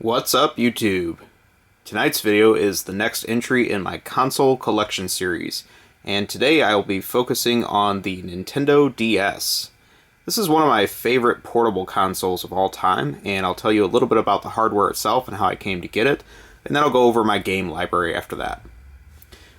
What's up, YouTube? Tonight's video is the next entry in my console collection series, and today I will be focusing on the Nintendo DS. This is one of my favorite portable consoles of all time, and I'll tell you a little bit about the hardware itself and how I came to get it, and then I'll go over my game library after that.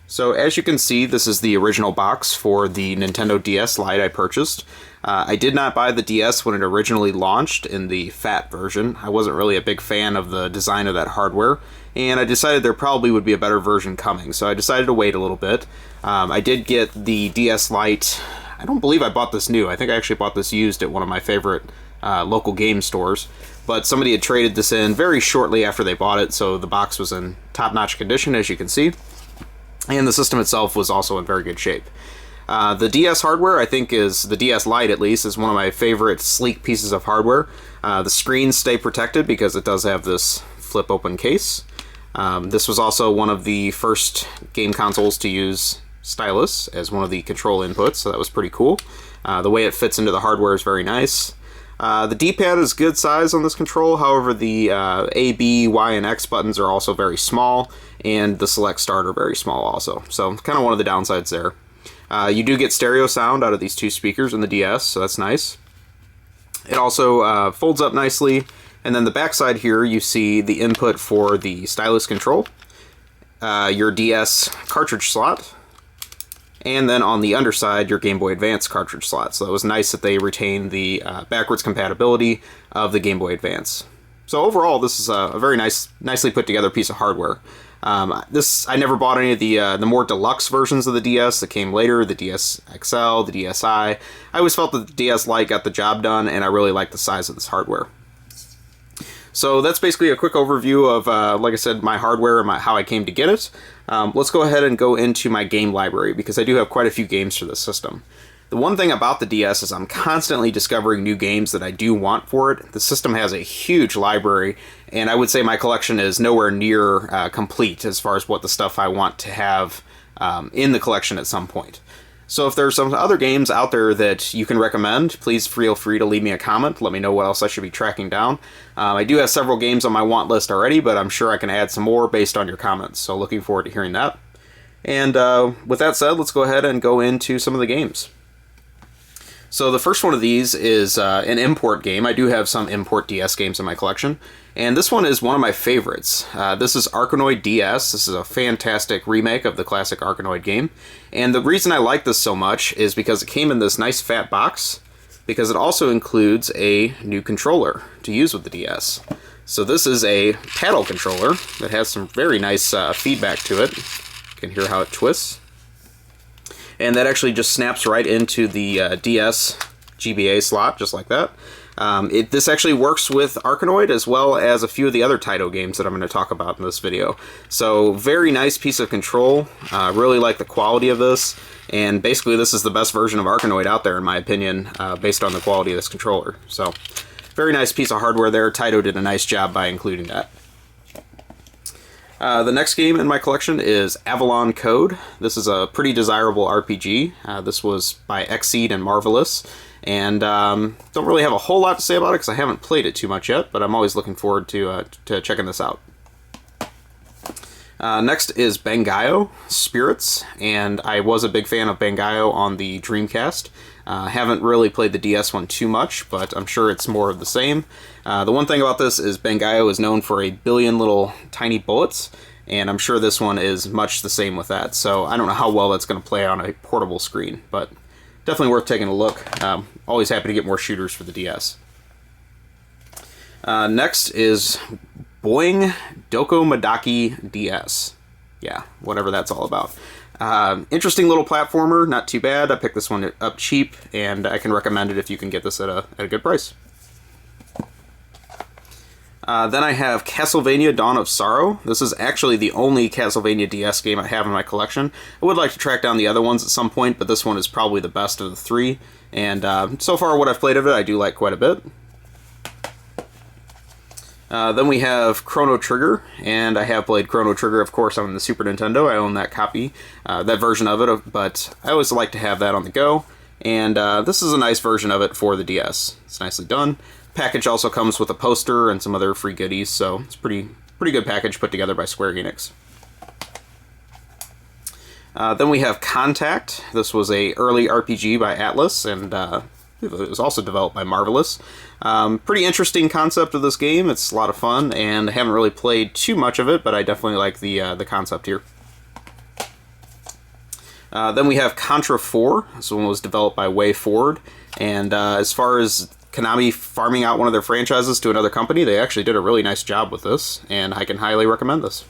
So as you can see, this is the original box for the Nintendo DS Lite I purchased. I did not buy the DS when it originally launched in the fat version. I wasn't really a big fan of the design of that hardware, and I decided there probably would be a better version coming, so I decided to wait a little bit. I did get the DS Lite. I don't believe I bought this new. I think I actually bought this used at one of my favorite local game stores, but somebody had traded this in very shortly after they bought it, so the box was in top-notch condition, as you can see. And the system itself was also in very good shape. The DS hardware, I think, the DS Lite at least, is one of my favorite sleek pieces of hardware. The screens stay protected because it does have this flip open case. This was also one of the first game consoles to use stylus as one of the control inputs, so that was pretty cool. The way it fits into the hardware is very nice. The D-pad is good size on this control, however the A, B, Y, and X buttons are also very small, and the select start are very small also, so kind of one of the downsides there. You do get stereo sound out of these two speakers in the DS, so that's nice. It also folds up nicely, and then the back side here you see the input for the stylus control, your DS cartridge slot, and then on the underside, your Game Boy Advance cartridge slot. So it was nice that they retained the backwards compatibility of the Game Boy Advance. So overall, this is a very nicely put together piece of hardware. I never bought any of the more deluxe versions of the DS that came later, the DS XL, the DSi. I always felt that the DS Lite got the job done, and I really like the size of this hardware. So that's basically a quick overview of, like I said, my hardware and how I came to get it. Let's go ahead and go into my game library, because I do have quite a few games for this system. The one thing about the DS is I'm constantly discovering new games that I do want for it. The system has a huge library, and I would say my collection is nowhere near complete as far as what the stuff I want to have in the collection at some point. So if there's some other games out there that you can recommend, please feel free to leave me a comment. Let me know what else I should be tracking down. I do have several games on my want list already, but I'm sure I can add some more based on your comments, so looking forward to hearing that. And with that said, let's go ahead and go into some of the games. So the first one of these is an import game. I do have some import DS games in my collection, and this one is one of my favorites. This is Arcanoid DS. This is a fantastic remake of the classic Arcanoid game, and the reason I like this so much is because it came in this nice fat box, because it also includes a new controller to use with the DS. So this is a paddle controller that has some very nice feedback to it. You can hear how it twists. And that actually just snaps right into the DS GBA slot, just like that. This actually works with Arcanoid as well as a few of the other Taito games that I'm going to talk about in this video. So very nice piece of control. Really like the quality of this. And basically this is the best version of Arcanoid out there in my opinion, based on the quality of this controller. So very nice piece of hardware there. Taito did a nice job by including that. The next game in my collection is Avalon Code. This is a pretty desirable RPG. This was by Xseed and Marvelous, and don't really have a whole lot to say about it because I haven't played it too much yet, but I'm always looking forward to checking this out. Next is Bangai-O Spirits, and I was a big fan of Bangai-O on the Dreamcast. Haven't really played the DS one too much, but I'm sure it's more of the same. The one thing about this is Bangai-O is known for a billion little tiny bullets, and I'm sure this one is much the same with that, so I don't know how well that's going to play on a portable screen, but definitely worth taking a look. Always happy to get more shooters for the DS. Next is Boing Dokomadaki DS. Yeah, whatever that's all about. Interesting little platformer, not too bad. I picked this one up cheap, and I can recommend it if you can get this at a good price. Then I have Castlevania Dawn of Sorrow. This is actually the only Castlevania DS game I have in my collection. I would like to track down the other ones at some point, but this one is probably the best of the three. And so far what I've played of it, I do like quite a bit. Then we have Chrono Trigger, and I have played Chrono Trigger, of course, on the Super Nintendo. I own that copy, that version of it, but I always like to have that on the go. And this is a nice version of it for the DS. It's nicely done. Package also comes with a poster and some other free goodies, so it's pretty good package put together by Square Enix. Then we have Contact. This was a early RPG by Atlas, and it was also developed by Marvelous. Pretty interesting concept of this game. It's a lot of fun, and I haven't really played too much of it, but I definitely like the concept here. Then we have Contra 4. This one was developed by Way Forward, and as far as Konami farming out one of their franchises to another company, they actually did a really nice job with this, and I can highly recommend this.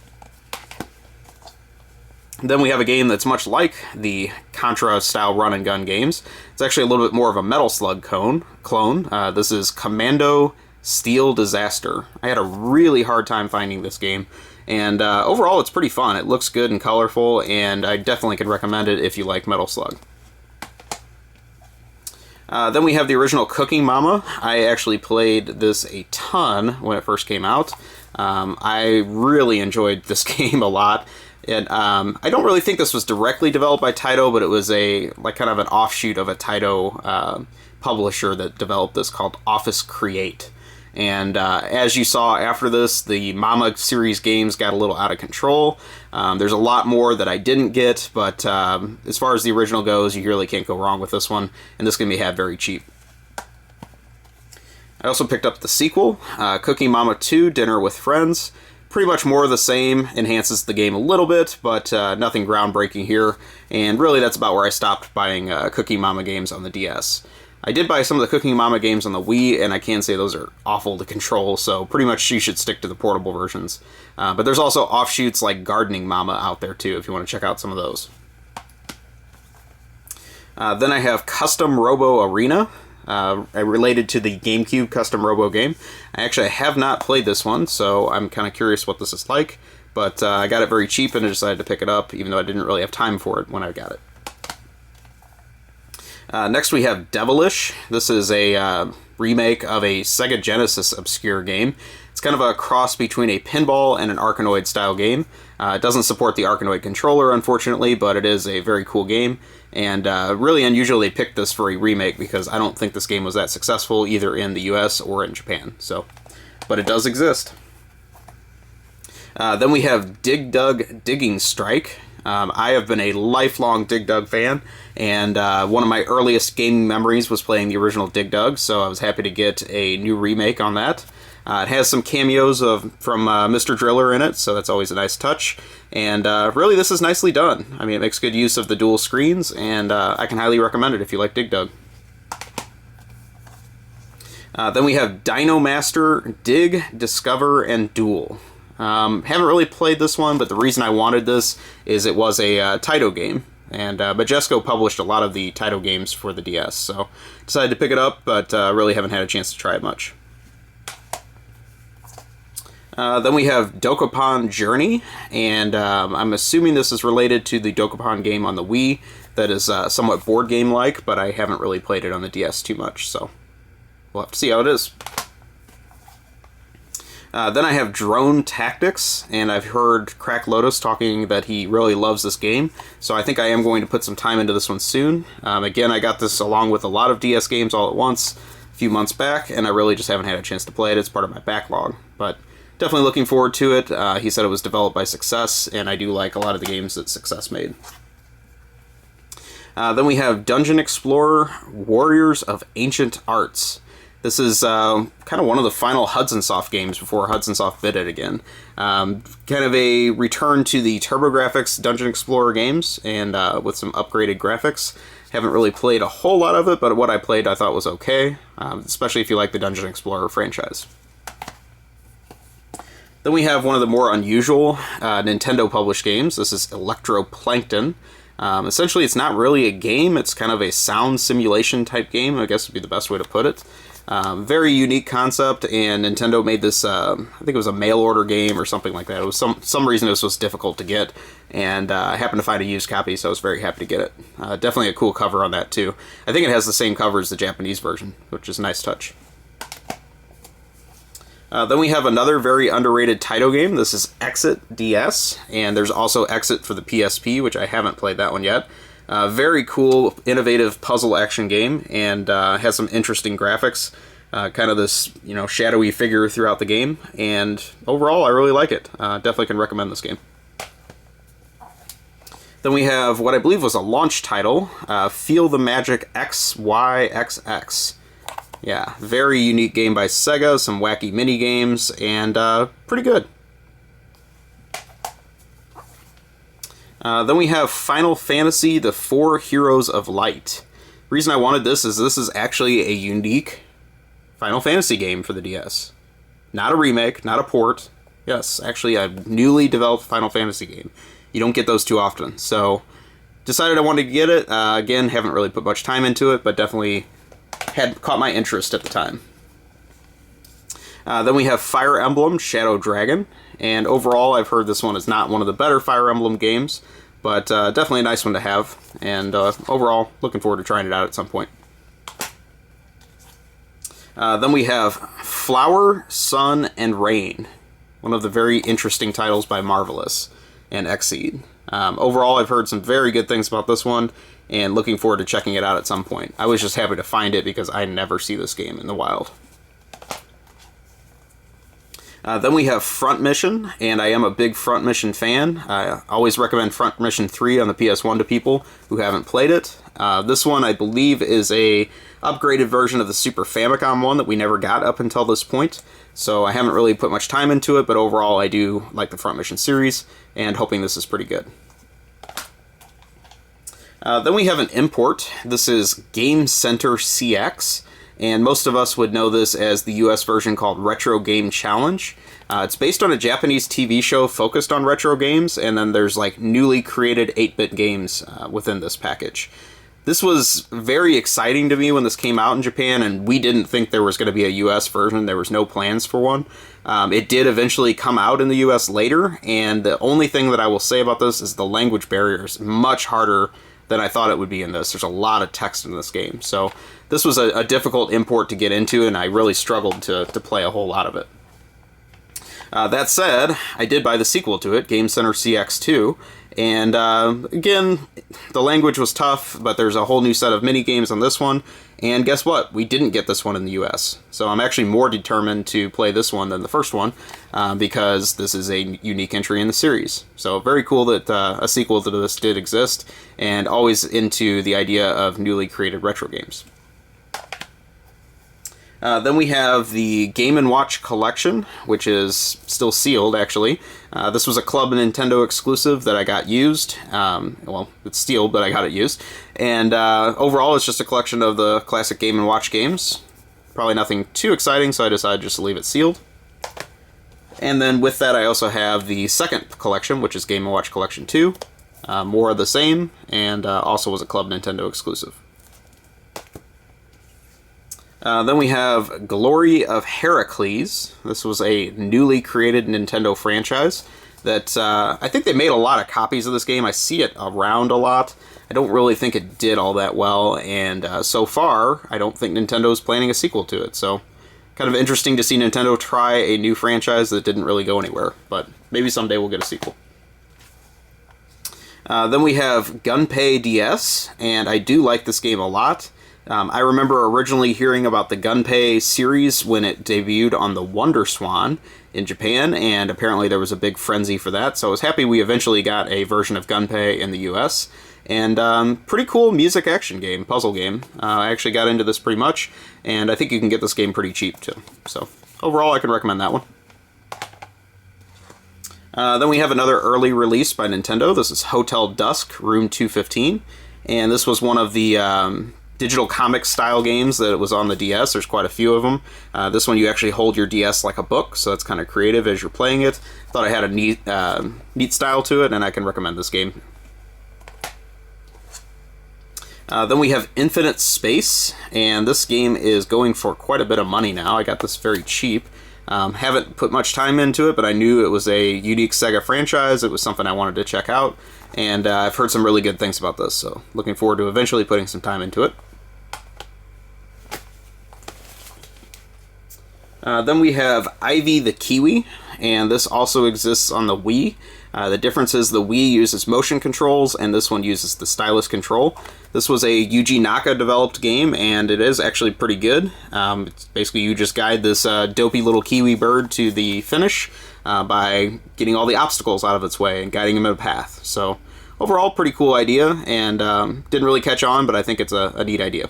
Then we have a game that's much like the Contra-style run-and-gun games. It's actually a little bit more of a Metal Slug clone. This is Commando Steel Disaster. I had a really hard time finding this game, and overall it's pretty fun. It looks good and colorful, and I definitely could recommend it if you like Metal Slug. Then we have the original Cooking Mama. I actually played this a ton when it first came out. I really enjoyed this game a lot. And I don't really think this was directly developed by Taito, but it was kind of an offshoot of a Taito publisher that developed this called Office Create. And as you saw after this, the Mama series games got a little out of control. There's a lot more that I didn't get, but as far as the original goes, you really can't go wrong with this one, and this can be had very cheap. I also picked up the sequel, Cooking Mama 2 Dinner with Friends. Pretty much more of the same, enhances the game a little bit, but nothing groundbreaking here, and really that's about where I stopped buying Cooking Mama games on the DS. I did buy some of the Cooking Mama games on the Wii, and I can say those are awful to control, so pretty much you should stick to the portable versions. But there's also offshoots like Gardening Mama out there too, if you want to check out some of those. Then I have Custom Robo Arena, related to the GameCube Custom Robo game. I actually have not played this one, so I'm kind of curious what this is like, but I got it very cheap and I decided to pick it up, even though I didn't really have time for it when I got it. Next we have Devilish. This is a remake of a Sega Genesis obscure game. It's kind of a cross between a pinball and an Arcanoid style game. It doesn't support the Arcanoid controller, unfortunately, but it is a very cool game. And really unusual they picked this for a remake because I don't think this game was that successful either in the US or in Japan. But it does exist. Then we have Dig Dug Digging Strike. I have been a lifelong Dig Dug fan, and one of my earliest gaming memories was playing the original Dig Dug, so I was happy to get a new remake on that. It has some cameos from Mr. Driller in it, so that's always a nice touch. And really, this is nicely done. I mean, it makes good use of the dual screens, and I can highly recommend it if you like Dig Dug. Then we have Dino Master, Dig, Discover, and Duel. Haven't really played this one, but the reason I wanted this is it was a Taito game, and Majesco published a lot of the Taito games for the DS, so decided to pick it up, but really haven't had a chance to try it much. Then we have Dokapon Journey, and I'm assuming this is related to the Dokapon game on the Wii that is somewhat board game-like, but I haven't really played it on the DS too much, so we'll have to see how it is. Then I have Drone Tactics, and I've heard Crack Lotus talking that he really loves this game, so I think I am going to put some time into this one soon. Again, I got this along with a lot of DS games all at once a few months back, and I really just haven't had a chance to play it. It's part of my backlog, but definitely looking forward to it. He said it was developed by Success, and I do like a lot of the games that Success made. Then we have Dungeon Explorer Warriors of Ancient Arts. This is kind of one of the final Hudson Soft games before Hudson Soft bid it again. Kind of a return to the TurboGrafx Dungeon Explorer games, and with some upgraded graphics. Haven't really played a whole lot of it, but what I played I thought was okay, especially if you like the Dungeon Explorer franchise. Then we have one of the more unusual Nintendo-published games. This is Electroplankton. Essentially, it's not really a game. It's kind of a sound simulation type game, I guess would be the best way to put it. Very unique concept, and Nintendo made this, I think it was a mail-order game or something like that. It was some reason this was difficult to get, and I happened to find a used copy, so I was very happy to get it. Definitely a cool cover on that, too. I think it has the same cover as the Japanese version, which is a nice touch. Then we have another very underrated Taito game. This is Exit DS, and there's also Exit for the PSP, which I haven't played that one yet. Very cool, innovative puzzle action game, and has some interesting graphics. kind of this, shadowy figure throughout the game, and overall, I really like it. Definitely can recommend this game. Then we have what I believe was a launch title, Feel the Magic XYXX. Yeah, very unique game by Sega, some wacky mini games, and pretty good. Then we have Final Fantasy, The Four Heroes of Light. The reason I wanted this is actually a unique Final Fantasy game for the DS. Not a remake, not a port. Yes, actually a newly developed Final Fantasy game. You don't get those too often, so decided I wanted to get it. Again, haven't really put much time into it, but definitely had caught my interest at the time. Then we have Fire Emblem Shadow Dragon, and overall I've heard this one is not one of the better Fire Emblem games, but definitely a nice one to have, and overall looking forward to trying it out at some point. Then we have Flower, Sun, and Rain, one of the very interesting titles by Marvelous and Xseed. Overall, I've heard some very good things about this one, and looking forward to checking it out at some point. I was just happy to find it because I never see this game in the wild. Then we have Front Mission, and I am a big Front Mission fan. I always recommend Front Mission 3 on the PS1 to people who haven't played it. This one, I believe, is a upgraded version of the Super Famicom one that we never got up until this point. So I haven't really put much time into it, but overall I do like the Front Mission series, and hoping this is pretty good. Then we have an import. This is Game Center CX, and most of us would know this as the US version called Retro Game Challenge. It's based on a Japanese TV show focused on retro games, and then there's like newly created 8-bit games within this package. This was very exciting to me when this came out in Japan, and we didn't think there was going to be a US version. There was no plans for one. It did eventually come out in the US later, and the only thing that I will say about this is the language barrier is much harder than I thought it would be in this. There's a lot of text in this game, so this was a difficult import to get into, and I really struggled to play a whole lot of it. That said, I did buy the sequel to it, Game Center CX2, and again, the language was tough, but there's a whole new set of mini-games on this one, and guess what? We didn't get this one in the US, so I'm actually more determined to play this one than the first one, because this is a unique entry in the series. So very cool that a sequel to this did exist, and always into the idea of newly created retro games. Then we have the Game & Watch Collection, which is still sealed, actually. This was a Club Nintendo exclusive that I got used. Well, it's sealed, but I got it used. And overall, it's just a collection of the classic Game & Watch games. Probably nothing too exciting, so I decided just to leave it sealed. And then with that, I also have the second collection, which is Game & Watch Collection 2. More of the same, and also was a Club Nintendo exclusive. Then we have Glory of Heracles. This was a newly created Nintendo franchise that I think they made a lot of copies of this game. I see it around a lot. I don't really think it did all that well, and so far, I don't think Nintendo is planning a sequel to it. So, kind of interesting to see Nintendo try a new franchise that didn't really go anywhere, but maybe someday we'll get a sequel. Then we have Gunpei DS, and I do like this game a lot. I remember originally hearing about the Gunpei series when it debuted on the Wonder Swan in Japan, and apparently there was a big frenzy for that, so I was happy we eventually got a version of Gunpei in the US. And pretty cool music action game, puzzle game. I actually got into this pretty much, and I think you can get this game pretty cheap too. So overall, I can recommend that one. Then we have another early release by Nintendo. This is Hotel Dusk Room 215, and this was one of the digital comic style games that was on the DS. There's quite a few of them. This one you actually hold your DS like a book, so it's kind of creative as you're playing it. Thought I had a neat style to it, and I can recommend this game. Then we have Infinite Space, and this game is going for quite a bit of money now. I got this very cheap. Haven't put much time into it, but I knew it was a unique Sega franchise. It was something I wanted to check out, and I've heard some really good things about this, so looking forward to eventually putting some time into it. Then we have Ivy the Kiwi, and this also exists on the Wii. The difference is the Wii uses motion controls, and this one uses the stylus control. This was a Yuji Naka developed game, and it is actually pretty good. It's basically you just guide this dopey little kiwi bird to the finish by getting all the obstacles out of its way and guiding him in a path. So overall, pretty cool idea, and didn't really catch on, but I think it's a neat idea.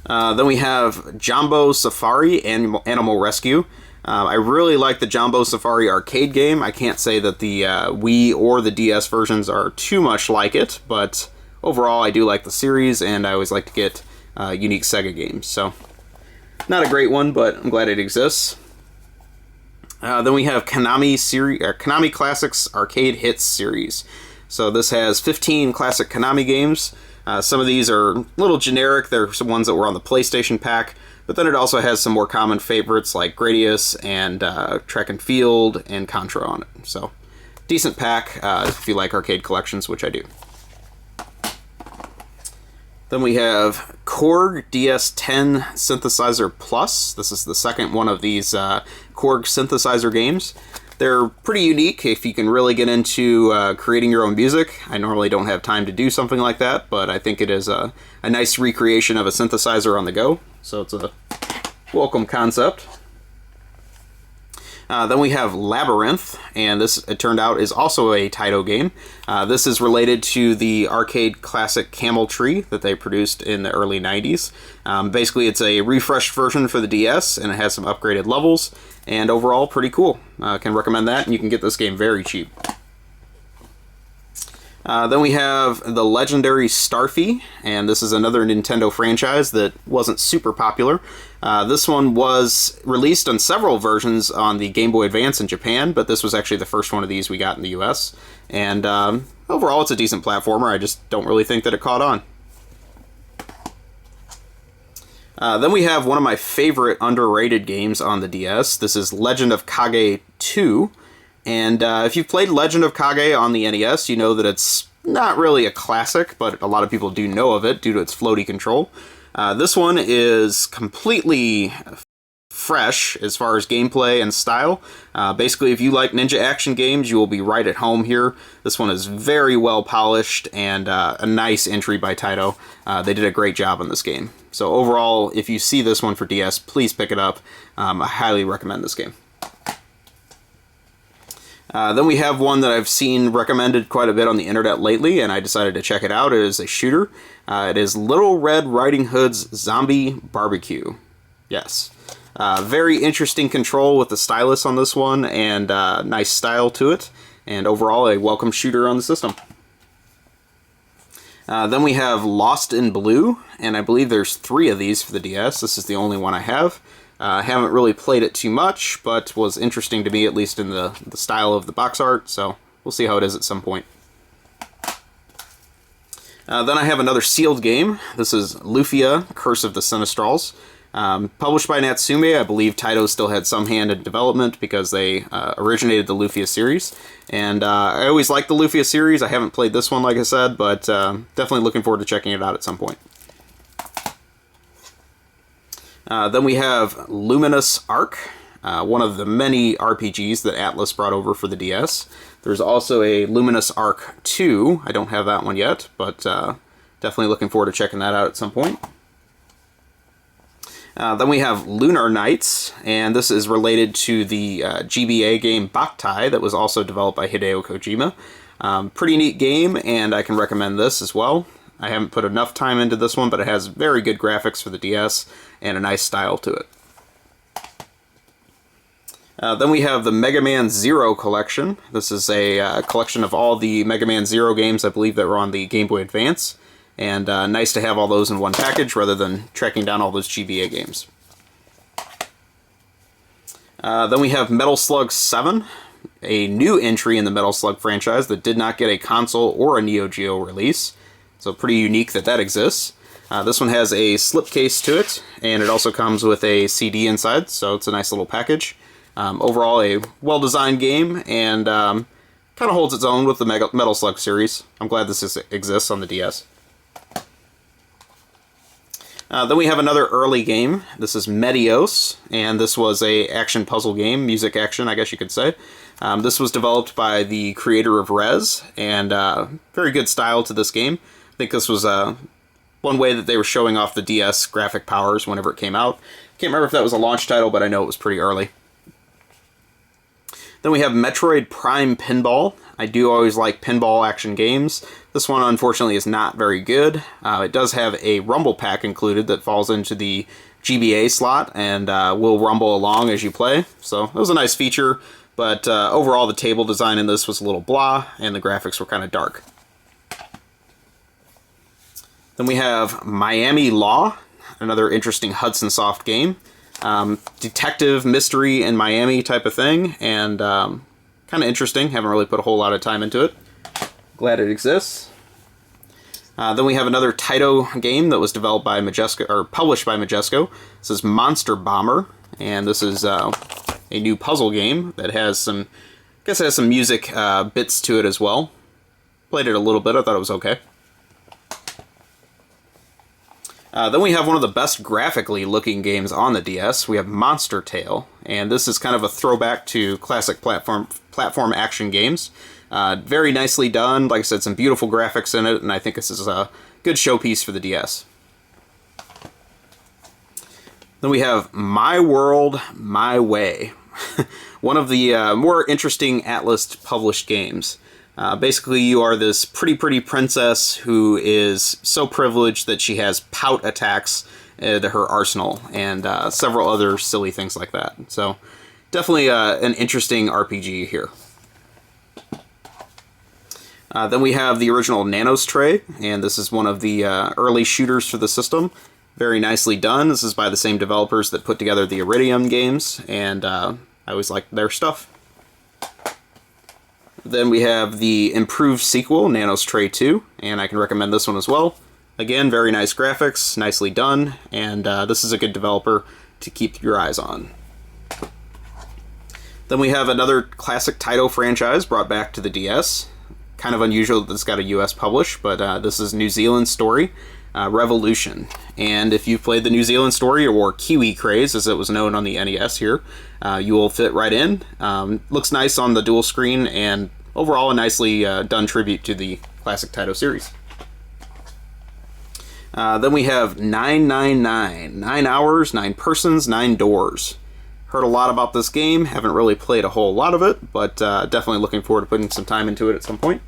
Then we have Jumbo Safari Animal Rescue. I really like the Jumbo Safari arcade game. I can't say that the Wii or the DS versions are too much like it, but overall I do like the series, and I always like to get unique Sega games. So, not a great one, but I'm glad it exists. Then we have Konami Classics Arcade Hits series. So this has 15 classic Konami games. Some of these are a little generic. They're some ones that were on the PlayStation pack, but then it also has some more common favorites like Gradius and Track and Field and Contra on it. So, decent pack if you like arcade collections, which I do. Then we have Korg DS10 Synthesizer Plus. This is the second one of these Korg synthesizer games. They're pretty unique if you can really get into creating your own music. I normally don't have time to do something like that, but I think it is a nice recreation of a synthesizer on the go. So it's a welcome concept. Then we have Labyrinth, and this, it turned out, is also a Taito game. This is related to the arcade classic Camel Tree that they produced in the early 90s. Basically, it's a refreshed version for the DS, and it has some upgraded levels, and overall, pretty cool. Can recommend that, and you can get this game very cheap. Then we have the legendary Starfy, and this is another Nintendo franchise that wasn't super popular. This one was released on several versions on the Game Boy Advance in Japan, but this was actually the first one of these we got in the US. And overall, it's a decent platformer. I just don't really think that it caught on. Then we have one of my favorite underrated games on the DS. This is Legend of Kage 2. And if you've played Legend of Kage on the NES, you know that it's not really a classic, but a lot of people do know of it due to its floaty control. This one is completely fresh as far as gameplay and style. Basically, if you like ninja action games, you will be right at home here. This one is very well polished and a nice entry by Taito. They did a great job on this game. So overall, if you see this one for DS, please pick it up. I highly recommend this game. Then we have one that I've seen recommended quite a bit on the internet lately, and I decided to check it out. It is a shooter. It is Little Red Riding Hood's Zombie Barbecue. Yes. Very interesting control with the stylus on this one, and nice style to it. And overall, a welcome shooter on the system. Then we have Lost in Blue, and I believe there's 3 of these for the DS. This is the only one I have. I haven't really played it too much, but was interesting to me, at least in the style of the box art, so we'll see how it is at some point. Then I have another sealed game. This is Lufia, Curse of the Sinistrals. Published by Natsume. I believe Taito still had some hand in development because they originated the Lufia series. And I always liked the Lufia series. I haven't played this one, like I said, but definitely looking forward to checking it out at some point. Then we have Luminous Arc, one of the many RPGs that Atlas brought over for the DS. There's also a Luminous Arc 2. I don't have that one yet, but definitely looking forward to checking that out at some point. Then we have Lunar Nights, and this is related to the GBA game Boktai that was also developed by Hideo Kojima. Pretty neat game, and I can recommend this as well. I haven't put enough time into this one, but it has very good graphics for the DS and a nice style to it. Then we have the Mega Man Zero collection. This is a collection of all the Mega Man Zero games I believe that were on the Game Boy Advance. And nice to have all those in one package rather than tracking down all those GBA games. Then we have Metal Slug 7, a new entry in the Metal Slug franchise that did not get a console or a Neo Geo release. So pretty unique that that exists. This one has a slipcase to it, and it also comes with a CD inside, so it's a nice little package. Overall, a well-designed game, and kind of holds its own with the Metal Slug series. I'm glad this exists on the DS. Then we have another early game. This is Medios, and this was a action puzzle game, music action, I guess you could say. This was developed by the creator of Rez, and very good style to this game. I think this was one way that they were showing off the DS graphic powers whenever it came out. Can't remember if that was a launch title, but I know it was pretty early. Then we have Metroid Prime Pinball. I do always like pinball action games. This one, unfortunately, is not very good. It does have a rumble pack included that falls into the GBA slot and will rumble along as you play. So it was a nice feature, but overall the table design in this was a little blah, and the graphics were kind of dark. Then we have Miami Law, another interesting Hudson Soft game. Detective, mystery, in Miami type of thing, and kind of interesting. Haven't really put a whole lot of time into it. Glad it exists. Then we have another Taito game that was developed by Majesco, or published by Majesco. This is Monster Bomber, and this is a new puzzle game that has some, I guess it has some music bits to it as well. Played it a little bit, I thought it was okay. Then we have one of the best graphically looking games on the DS. We have Monster Tale, and this is kind of a throwback to classic platform action games. Very nicely done. Like I said, some beautiful graphics in it, and I think this is a good showpiece for the DS. Then we have My World, My Way. One of the more interesting Atlus published games. Basically, you are this pretty princess who is so privileged that she has pout attacks to her arsenal, and several other silly things like that. So, definitely an interesting RPG here. Then we have the original Nanos Tray, and this is one of the early shooters for the system. Very nicely done. This is by the same developers that put together the Iridium games, and I always liked their stuff. Then we have the improved sequel, Nanos Tray 2, and I can recommend this one as well. Again, very nice graphics, nicely done, and this is a good developer to keep your eyes on. Then we have another classic Taito franchise brought back to the DS. Kind of unusual that it's got a US publish, but this is New Zealand Story, Revolution. And if you've played the New Zealand Story, or Kiwi Craze as it was known on the NES here, you will fit right in. Looks nice on the dual screen, and overall a nicely done tribute to the classic Taito series. Then we have 999, 9 hours, 9 persons, 9 doors. Heard a lot about this game, haven't really played a whole lot of it, but definitely looking forward to putting some time into it at some point.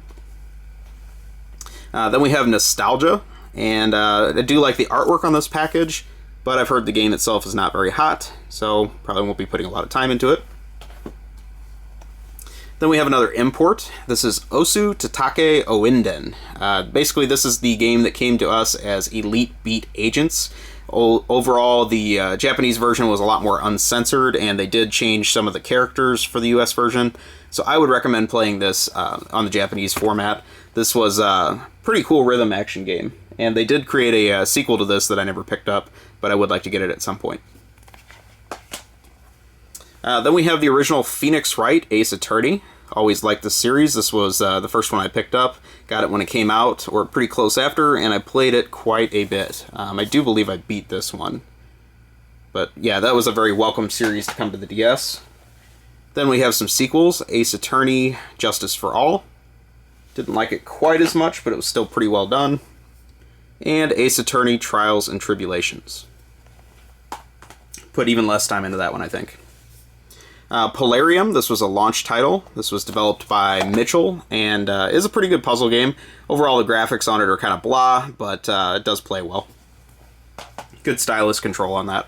Then we have Nostalgia, and I do like the artwork on this package, but I've heard the game itself is not very hot, so probably won't be putting a lot of time into it. Then we have another import. This is Osu Tatake Oinden. Basically, this is the game that came to us as Elite Beat Agents. Overall, the Japanese version was a lot more uncensored, and they did change some of the characters for the US version. So I would recommend playing this on the Japanese format. This was a pretty cool rhythm action game, and they did create a sequel to this that I never picked up, but I would like to get it at some point. Then we have the original Phoenix Wright Ace Attorney. Always liked this series. This was the first one I picked up. Got it when it came out, or pretty close after, and I played it quite a bit. I do believe I beat this one. But yeah, that was a very welcome series to come to the DS. Then we have some sequels. Ace Attorney, Justice for All. Didn't like it quite as much, but it was still pretty well done. And Ace Attorney, Trials and Tribulations. Put even less time into that one, I think. Polarium, this was a launch title. This was developed by Mitchell, and is a pretty good puzzle game. Overall, the graphics on it are kind of blah, but it does play well. Good stylus control on that.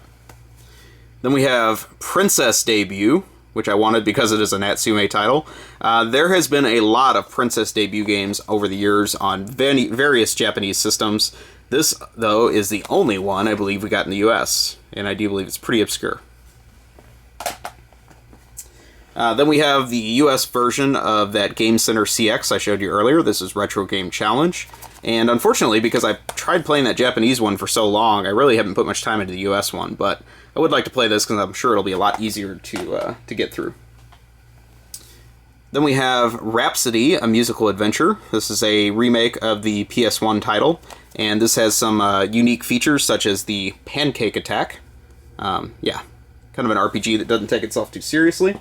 Then we have Princess Debut, which I wanted because it is a Natsume title. There has been a lot of Princess Debut games over the years on various Japanese systems. This, though, is the only one I believe we got in the US, and I do believe it's pretty obscure. Then we have the US version of that Game Center CX I showed you earlier. This is Retro Game Challenge. And unfortunately, because I've tried playing that Japanese one for so long, I really haven't put much time into the US one. But I would like to play this because I'm sure it'll be a lot easier to get through. Then we have Rhapsody, a musical adventure. This is a remake of the PS1 title, and this has some unique features such as the pancake attack. Yeah, kind of an RPG that doesn't take itself too seriously.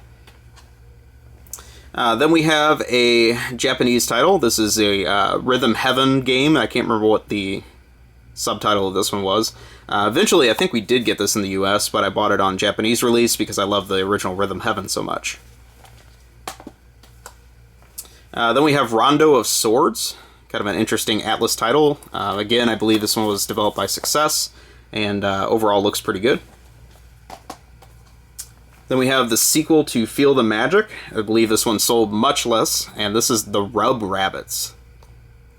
Then we have a Japanese title. This is a Rhythm Heaven game. I can't remember what the subtitle of this one was. Eventually, I think we did get this in the US, but I bought it on Japanese release because I love the original Rhythm Heaven so much. Then we have Rondo of Swords, kind of an interesting Atlas title. Again, I believe this one was developed by Success, and overall looks pretty good. Then we have the sequel to Feel the Magic. I believe this one sold much less, and this is the Rub Rabbits.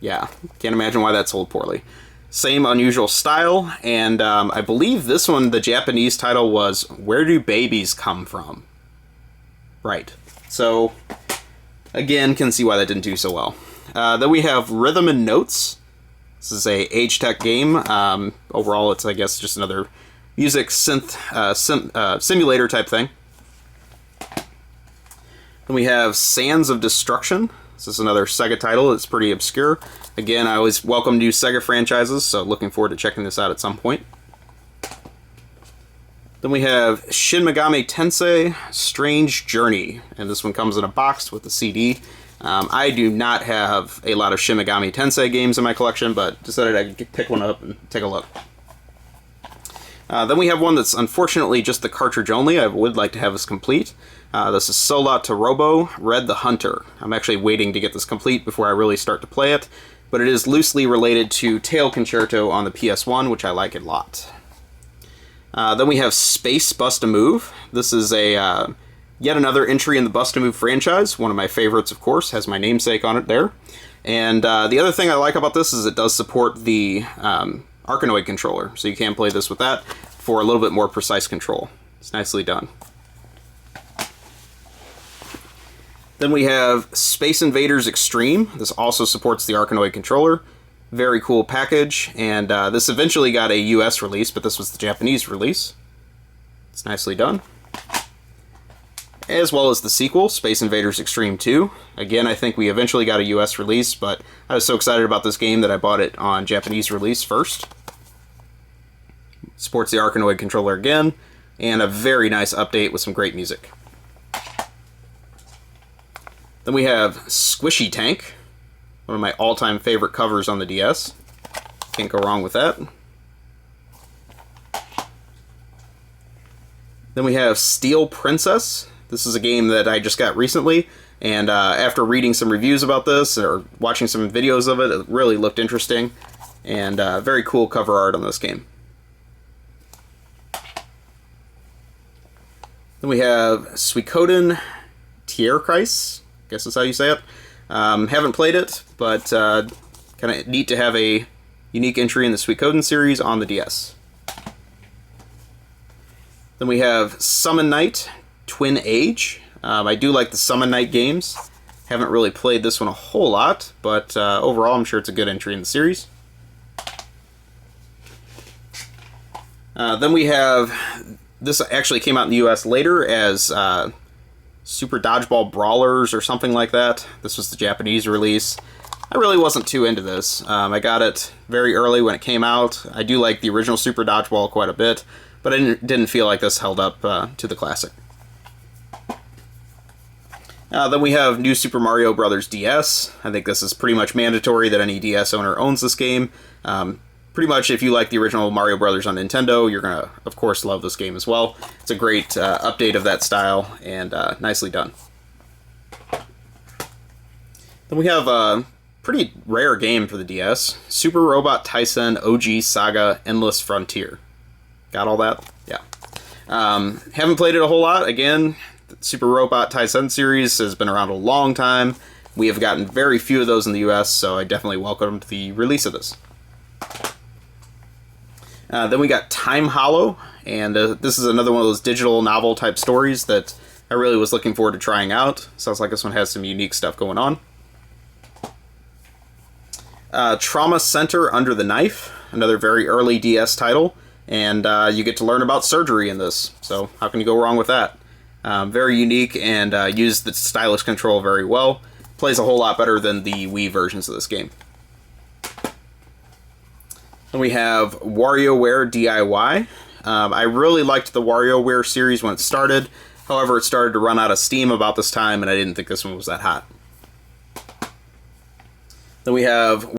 Yeah, can't imagine why that sold poorly. Same unusual style, and I believe this one, the Japanese title was Where Do Babies Come From? Right. So, again, can see why that didn't do so well. Then we have Rhythm and Notes. This is a age tech game. Overall, it's, I guess, just another music synth simulator type thing. Then we have Sands of Destruction. This is another Sega title. It's pretty obscure. Again, I always welcome new Sega franchises, so looking forward to checking this out at some point. Then we have Shin Megami Tensei Strange Journey, and this one comes in a box with the CD. I do not have a lot of Shin Megami Tensei games in my collection, but decided I'd pick one up and take a look. Then we have one that's unfortunately just the cartridge only. I would like to have this complete. This is Sola to Robo, Red the Hunter. I'm actually waiting to get this complete before I really start to play it, but it is loosely related to Tail Concerto on the PS1, which I like a lot. Then we have Space Bust-A-Move. This is a yet another entry in the Bust-A-Move franchise. One of my favorites, of course, has my namesake on it there. And the other thing I like about this is it does support the Arcanoid controller, so you can play this with that for a little bit more precise control. It's nicely done. Then we have Space Invaders Extreme. This also supports the Arcanoid controller. Very cool package, and this eventually got a US release, but this was the Japanese release. It's nicely done. As well as the sequel, Space Invaders Extreme 2. Again, I think we eventually got a US release, but I was so excited about this game that I bought it on Japanese release first. Supports the Arcanoid controller again, and a very nice update with some great music. Then we have Squishy Tank, one of my all-time favorite covers on the DS. Can't go wrong with that. Then we have Steel Princess. This is a game that I just got recently, and after reading some reviews about this, or watching some videos of it, it really looked interesting, and very cool cover art on this game. Then we have Suikoden Tierkreis, I guess that's how you say it. Haven't played it, but kind of neat to have a unique entry in the Suikoden series on the DS. Then we have Summon Night Twin Age. I do like the Summon Night games. Haven't really played this one a whole lot, but overall I'm sure it's a good entry in the series. Then we have, this actually came out in the US later as Super Dodgeball Brawlers or something like that. This was the Japanese release. I really wasn't too into this. I got it very early when it came out. I do like the original Super Dodgeball quite a bit, but I didn't feel like this held up to the classic. Then we have New Super Mario Bros. DS. I think this is pretty much mandatory that any DS owner owns this game. Pretty much if you like the original Mario Brothers on Nintendo, you're going to, of course, love this game as well. It's a great update of that style, and nicely done. Then we have a pretty rare game for the DS, Super Robot Taisen OG Saga Endless Frontier. Got all that? Yeah. Haven't played it a whole lot. Again, the Super Robot Taisen series has been around a long time. We have gotten very few of those in the US, so I definitely welcome the release of this. Then we got Time Hollow, and this is another one of those digital novel type stories that I really was looking forward to trying out. Sounds like this one has some unique stuff going on. Trauma Center Under the Knife, another very early DS title, and you get to learn about surgery in this, so how can you go wrong with that? Very unique and used the stylus control very well. Plays a whole lot better than the Wii versions of this game. Then we have WarioWare DIY. I really liked the WarioWare series when it started. However, it started to run out of steam about this time, and I didn't think this one was that hot. Then we have